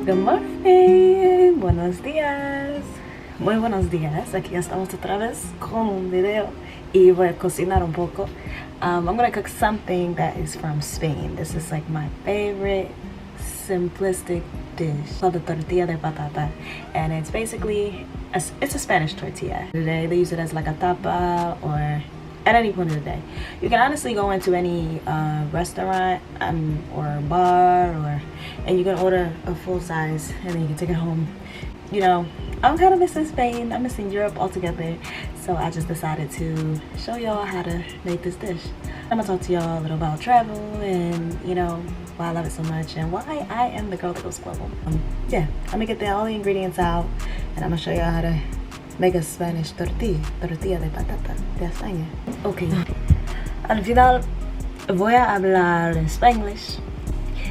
Good morning, buenos días, muy buenos días. Aquí estamos otra vez con un video y voy a cocinar un poco. I'm gonna cook something that is from Spain. This is like my favorite simplistic dish called the tortilla de patata, and it's basically it's a Spanish tortilla. Today they use it as like a tapa or at any point of the day. You can honestly go into any restaurant or bar and you can order a full size and then you can take it home. You know, I'm kind of missing Spain. I'm missing Europe altogether. So I just decided to show y'all how to make this dish. I'm gonna talk to y'all a little about travel and, you know, why I love it so much and why I am the girl that goes global. Yeah, I'm gonna get all the ingredients out and I'm gonna show y'all how to make a Spanish tortilla de patata, de hazaña. Ok, al final voy a hablar en Spanglish.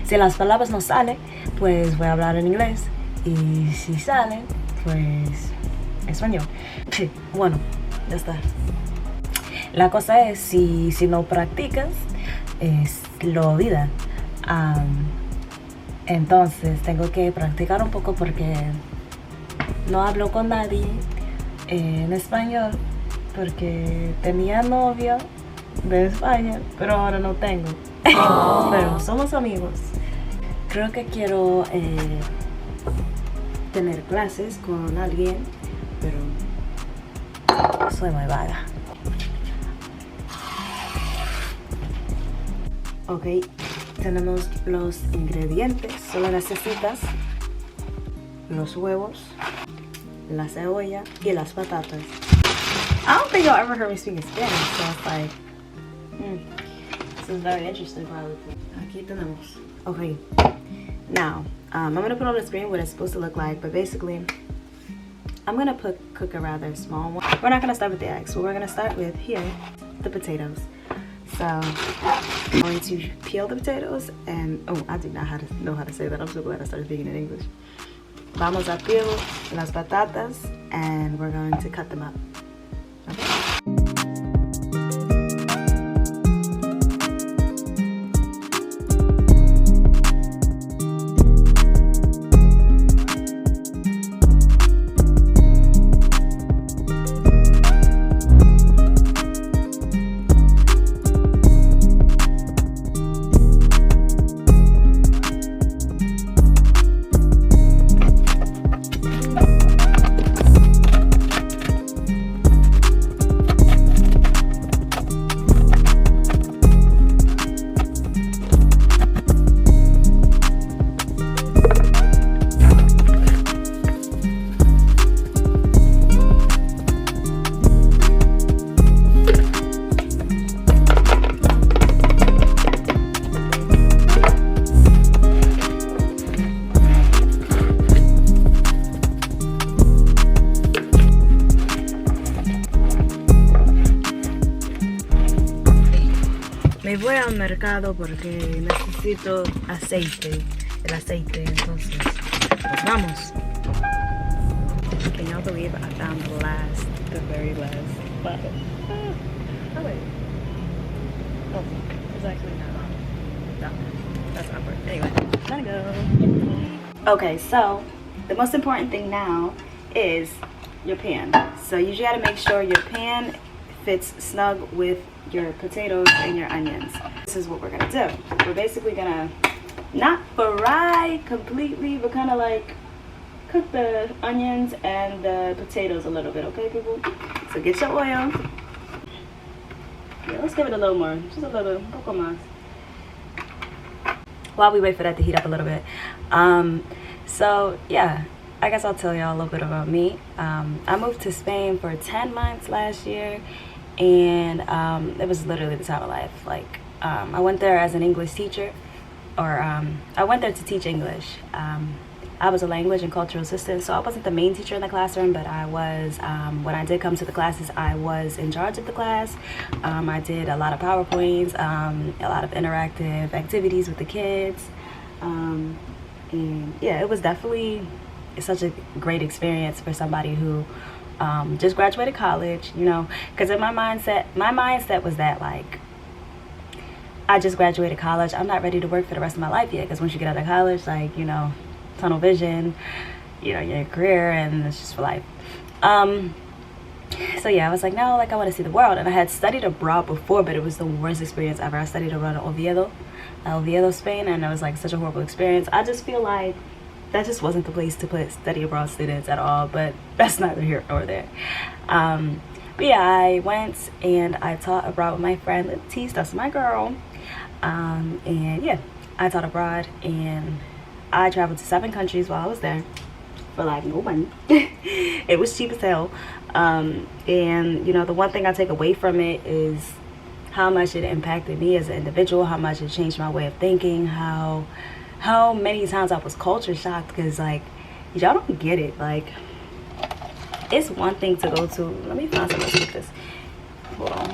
Si las palabras no salen, pues voy a hablar en inglés. Y si salen, pues español. Bueno, ya está. La cosa es, si no practicas, lo olvidas. Entonces tengo que practicar un poco porque no hablo con nadie en español porque tenía novio de España, pero ahora no tengo. Pero somos amigos. Creo que quiero tener clases con alguien, pero soy muy vaga. Ok, tenemos los ingredientes. Solo necesitas los huevos, la cebolla y las patatas. I don't think y'all ever heard me speak in Spanish, so it's like, this is very interesting probably. Aquí tenemos. Okay, now, I'm gonna put on the screen what it's supposed to look like, but basically, I'm gonna cook a rather small one. We're not gonna start with the eggs, so we're gonna start with here, the potatoes. So, I'm going to peel the potatoes and, oh, I do not know how to say that. I'm so glad I started speaking in English. Vamos a peel las patatas and we're going to cut them up. Okay. Me voy al mercado porque necesito aceite, el aceite, entonces, pues vamos. Can y'all believe I found the very last bottle? Oh wait. Oh, it's actually not on. No, that's not worth it. Anyway, gotta go. Okay, so the most important thing now is your pan. So you just gotta make sure your pan fits snug with your potatoes and your onions. This is what we're gonna do. We're basically gonna not fry completely, but kind of like cook the onions and the potatoes a little bit, okay, people? So get your oil. Yeah, let's give it a little more, just a little, un poco más. While we wait for that to heat up a little bit. So yeah, I guess I'll tell y'all a little bit about me. I moved to Spain for 10 months last year. And it was literally the time of life. Like, I went there as an English teacher, or I went there to teach English. I was a language and cultural assistant, so I wasn't the main teacher in the classroom, but I was, when I did come to the classes, I was in charge of the class. I did a lot of PowerPoints, a lot of interactive activities with the kids. And yeah, it was definitely such a great experience for somebody who just graduated college, you know, because in my mindset was that, like, I just graduated college. I'm not ready to work for the rest of my life yet, because once you get out of college, like, you know, tunnel vision, you know, your career, and it's just for life. So yeah, I was like, no, like I want to see the world. And I had studied abroad before, but it was the worst experience ever. I studied abroad in Oviedo, Spain, and it was like such a horrible experience. I just feel like that just wasn't the place to put study abroad students at all, but that's neither here nor there. But yeah, I went and I taught abroad with my friend Siestas, my girl. And yeah, I taught abroad, and I traveled to 7 countries while I was there for like no money. It was cheap as hell. And you know, the one thing I take away from it is how much it impacted me as an individual, how much it changed my way of thinking, how many times I was culture shocked, because like y'all don't get it. Like, it's one thing to go to, let me find something to this, hold on.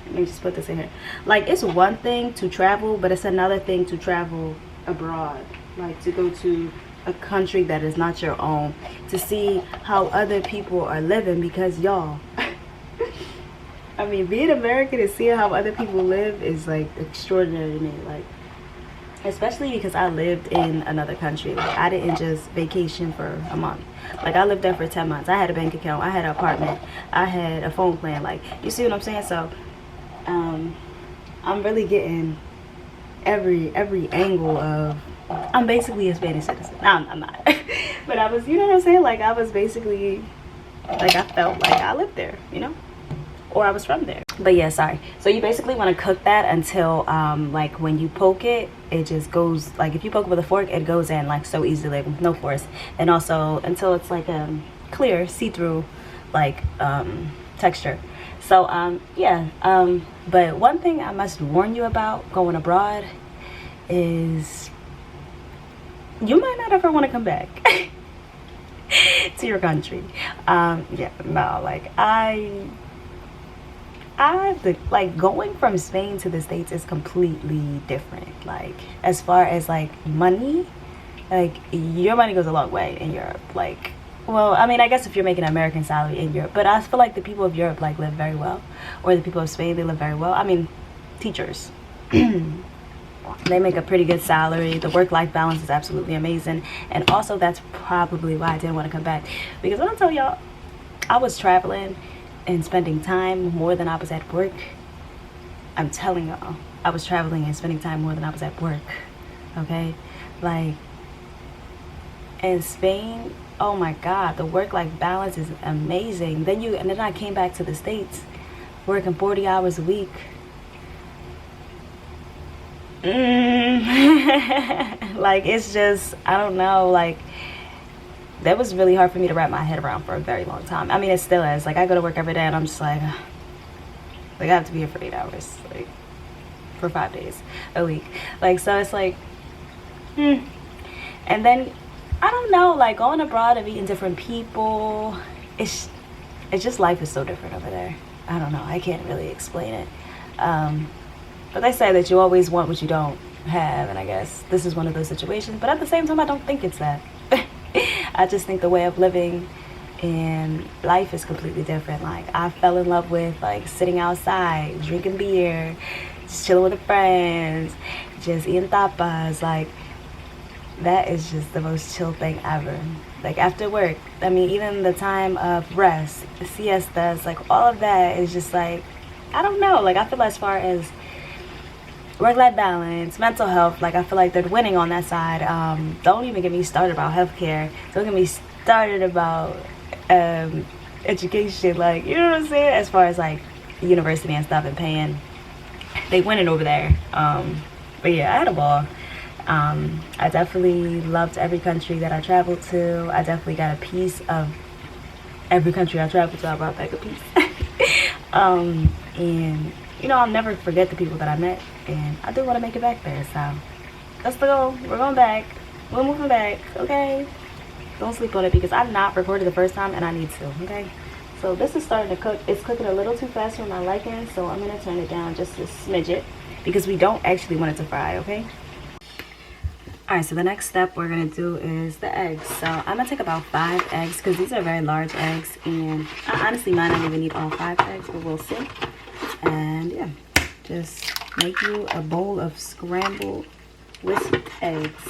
Let me just put this in here. Like, it's one thing to travel, but it's another thing to travel abroad, like to go to a country that is not your own, to see how other people are living, because y'all I mean, being American and seeing how other people live is like extraordinary to me. Like, especially because I lived in another country. Like, I didn't just vacation for a month. Like, I lived there for 10 months. I had a bank account, I had an apartment, I had a phone plan. Like, you see what I'm saying? So I'm really getting every angle of, I'm basically a Spanish citizen. No, I'm not. But I was, you know what I'm saying? Like, I was basically, like, I felt like I lived there, you know? Or I was from there. But yeah, sorry. So you basically want to cook that until like when you poke it, it just goes, like if you poke it with a fork, it goes in like so easily, like with no force. And also until it's like a clear, see-through like texture. So yeah, but one thing I must warn you about going abroad is you might not ever want to come back to your country. Yeah, no, like like going from Spain to the States is completely different. Like, as far as like money, like your money goes a long way in Europe. Like, well, I mean, I guess if you're making an American salary in Europe, but I feel like the people of Europe like live very well, or the people of Spain, they live very well. I mean, teachers, they make a pretty good salary. The work-life balance is absolutely amazing. And also that's probably why I didn't want to come back, because when I tell y'all I was traveling and spending time more than I was at work, I'm telling y'all, I was traveling and spending time more than I was at work. Okay, like in Spain, oh my god, the work-life balance is amazing. And then I came back to the States working 40 hours a week. Like, it's just, I don't know, like that was really hard for me to wrap my head around for a very long time. I mean, it still is. Like, I go to work every day and I'm just like I have to be here for 8 hours, like for 5 days a week. Like, so it's like and then I don't know, like going abroad and meeting different people, it's just, life is so different over there. I don't know, I can't really explain it. But they say that you always want what you don't have, and I guess this is one of those situations. But at the same time, I don't think it's that. I just think the way of living and life is completely different. Like, I fell in love with like sitting outside, drinking beer, just chilling with the friends, just eating tapas. Like, that is just the most chill thing ever. Like, after work, I mean, even the time of rest, siestas, like all of that is just like, I don't know, like I feel as far as work-life balance, mental health, like I feel like they're winning on that side. Don't even get me started about healthcare. Don't get me started about education. Like, you know what I'm saying? As far as like university and stuff and paying, they winning over there. But yeah, I had a ball. I definitely loved every country that I traveled to. I definitely got a piece of every country I traveled to. I brought back a piece. And you know, I'll never forget the people that I met, and I do want to make it back there. So let's go. We're going back. We're moving back. Okay, don't sleep on it, because I not recorded the first time and I need to. Okay, so this is starting to cook. It's cooking a little too fast for my liking, so I'm gonna turn it down just a smidget, because we don't actually want it to fry. Okay. Alright, so the next step we're going to do is the eggs. So I'm going to take about 5 eggs, because these are very large eggs, and I honestly might not even need all 5 eggs, but we'll see. And yeah, just make you a bowl of scrambled whisked eggs.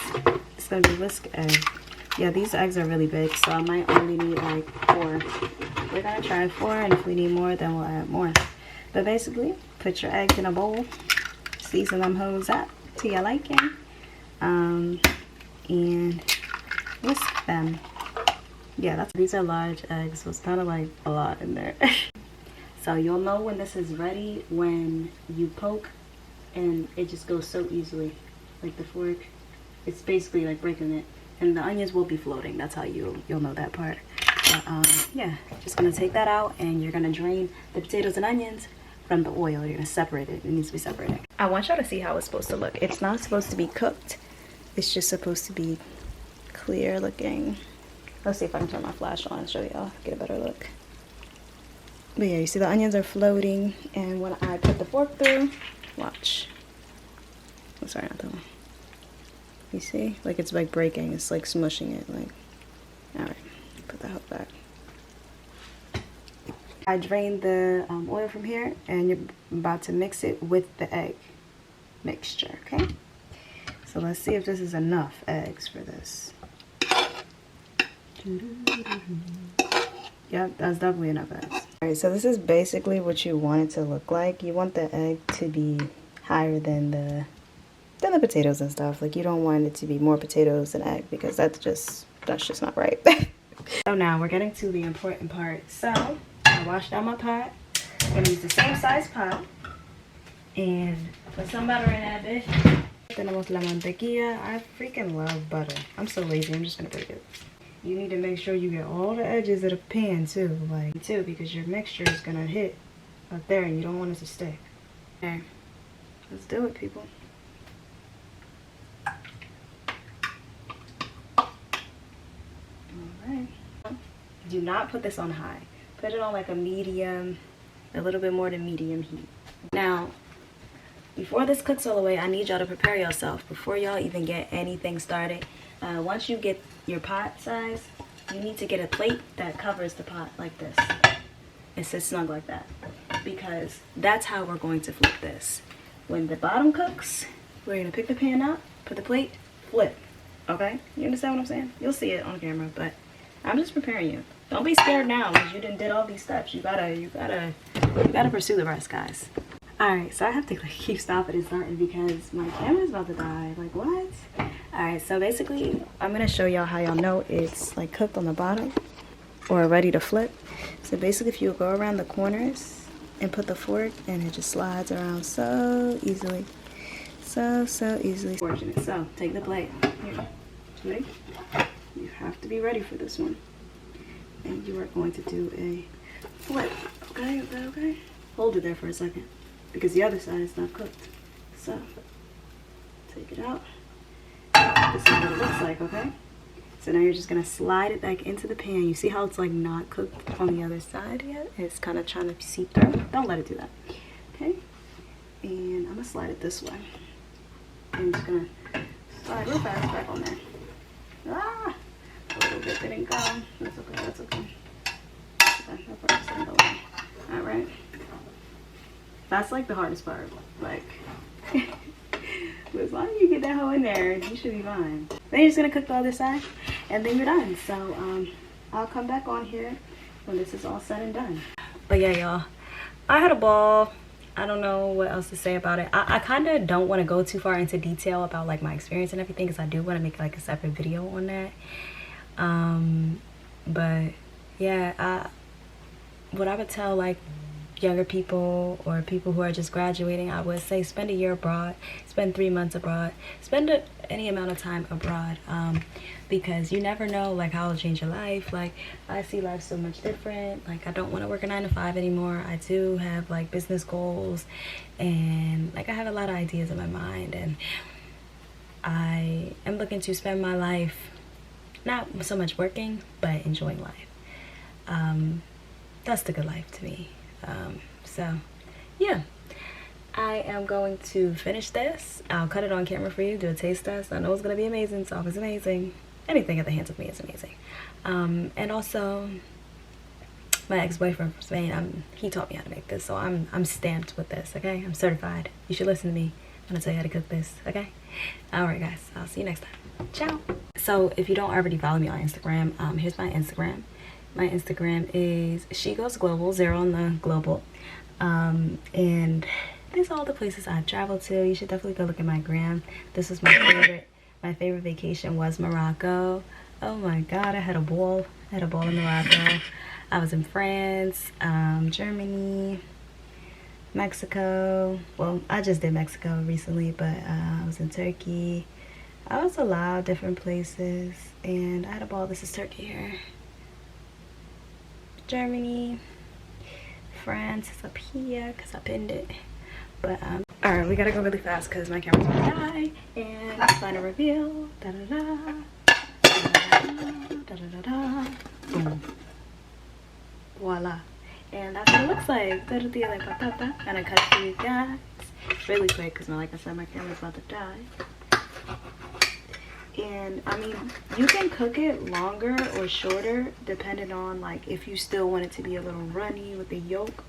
It's gonna be whisked egg. Yeah, these eggs are really big, so I might only need like 4. We're gonna try 4, and if we need more, then we'll add more. But basically, put your eggs in a bowl, season them hoes up to your liking, and whisk them. Yeah, these are large eggs, so it's kind of like a lot in there. So you'll know when this is ready when you poke, and it just goes so easily. Like the fork, it's basically like breaking it, and the onions will be floating. That's how you'll know that part. But yeah, just gonna take that out, and you're gonna drain the potatoes and onions from the oil. You're gonna separate it. It needs to be separated. I want y'all to see how it's supposed to look. It's not supposed to be cooked. It's just supposed to be clear looking. Let's see if I can turn my flash on and show y'all, get a better look. But yeah, you see the onions are floating, and when I put the fork through, watch. Oh, sorry, not that one. You see? Like it's like breaking. It's like smushing it. Like, alright, put the hook back. I drained the oil from here, and you're about to mix it with the egg mixture, okay? So let's see if this is enough eggs for this. Yep, that's definitely enough eggs. Alright, so this is basically what you want it to look like. You want the egg to be higher than the potatoes and stuff. Like, you don't want it to be more potatoes than egg, because that's just not right. So now we're getting to the important part. So I washed out my pot. I'm gonna use the same size pot and put some butter in that bitch. Tenemos la mantequilla. I freaking love butter. I'm so lazy, I'm just gonna break it. You need to make sure you get all the edges of the pan too, because your mixture is gonna hit up there and you don't want it to stick. Okay, let's do it, people. Alright. Do not put this on high. Put it on like a medium, a little bit more than medium heat. Now, before this cooks all the way, I need y'all to prepare yourself before y'all even get anything started. Once you get your pot size, you need to get a plate that covers the pot like this. It sits snug like that, because that's how we're going to flip this. When the bottom cooks, we're going to pick the pan up, put the plate, flip. Okay? You understand what I'm saying? You'll see it on camera, but I'm just preparing you. Don't be scared now, because you done did all these steps. You gotta pursue the rest, guys. Alright, so I have to keep stopping and starting because my camera's about to die. Like, what? Alright, so basically, I'm gonna show y'all how y'all know it's like cooked on the bottom or ready to flip. So basically, if you go around the corners and put the fork, and it just slides around so easily. So easily. Fortunate. So, take the plate. Here. Ready? You have to be ready for this one. And you are going to do a flip. Okay? Hold it there for a second, because the other side is not cooked. So, take it out. This is what it looks like, okay? So now you're just gonna slide it back into the pan. You see how it's like not cooked on the other side yet? It's kind of trying to seep through. Don't let it do that, okay? And I'm gonna slide it this way. I'm just gonna slide real fast back on there. Ah! A little bit didn't go. That's okay. Alright. That's like the hardest part. Like, as long as you get that hoe in there, you should be fine. Then you're just gonna cook the other side, and then you're done. So, I'll come back on here when this is all said and done. But yeah, y'all, I had a ball. I don't know what else to say about it. I kind of don't want to go too far into detail about like my experience and everything, because I do want to make like a separate video on that. But yeah, what I would tell like younger people or people who are just graduating, I would say spend a year abroad, spend 3 months abroad, spend any amount of time abroad, because you never know like how it'll change your life. Like, I see life so much different. Like, I don't want to work a 9-to-5 anymore. I do have like business goals, and like I have a lot of ideas in my mind, and I am looking to spend my life not so much working, but enjoying life. That's the good life to me. So yeah, I am going to finish this. I'll cut it on camera for you, do a taste test. I know it's gonna be amazing. It's always amazing. Anything at the hands of me is amazing. And also my ex-boyfriend from Spain. He taught me how to make this, so I'm stamped with this, okay? I'm certified. You should listen to me when I tell you how to cook this, okay? Alright guys, I'll see you next time. Ciao! So if you don't already follow me on Instagram, here's my Instagram. My Instagram is She Goes Global, 0 on the global. And these are all the places I've traveled to. You should definitely go look at my gram. This was my favorite. My favorite vacation was Morocco. Oh my god, I had a ball. I had a ball in Morocco. I was in France, Germany, Mexico. Well, I just did Mexico recently, but I was in Turkey. I was a lot of different places, and I had a ball. This is Turkey here. Germany, France is up here because I pinned it. But alright, we gotta go really fast because my camera's gonna die. And final reveal. Da da da. Da da da da. Boom. Voila. And that's what it looks like. Tortilla de patata. And I cut it for you guys really quick because, like I said, my camera's about to die. And I mean, you can cook it longer or shorter depending on like if you still want it to be a little runny with the yolk.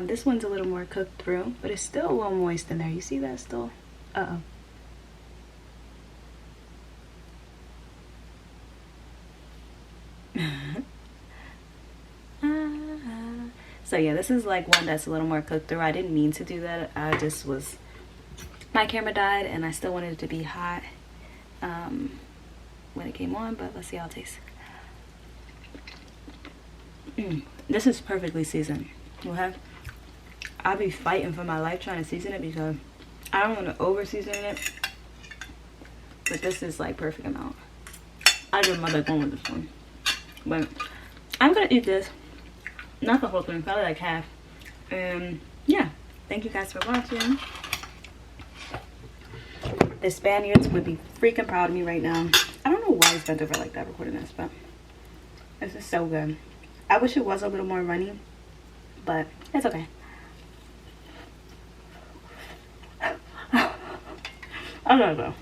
This one's a little more cooked through, but it's still a little moist in there. You see that still? So yeah, this is like one that's a little more cooked through. I didn't mean to do that. I just was, my camera died and I still wanted it to be hot when it came on, but let's see how it tastes. This is perfectly seasoned. Okay, I'll be fighting for my life trying to season it because I don't want to over season it, but this is like perfect amount. I did my best one with this one, but I'm gonna eat this, not the whole thing, probably like half. And yeah, thank you guys for watching. The Spaniards would be freaking proud of me right now. I don't know why it's bent over like that recording this, but this is so good. I wish it was a little more runny, but it's okay. I don't know.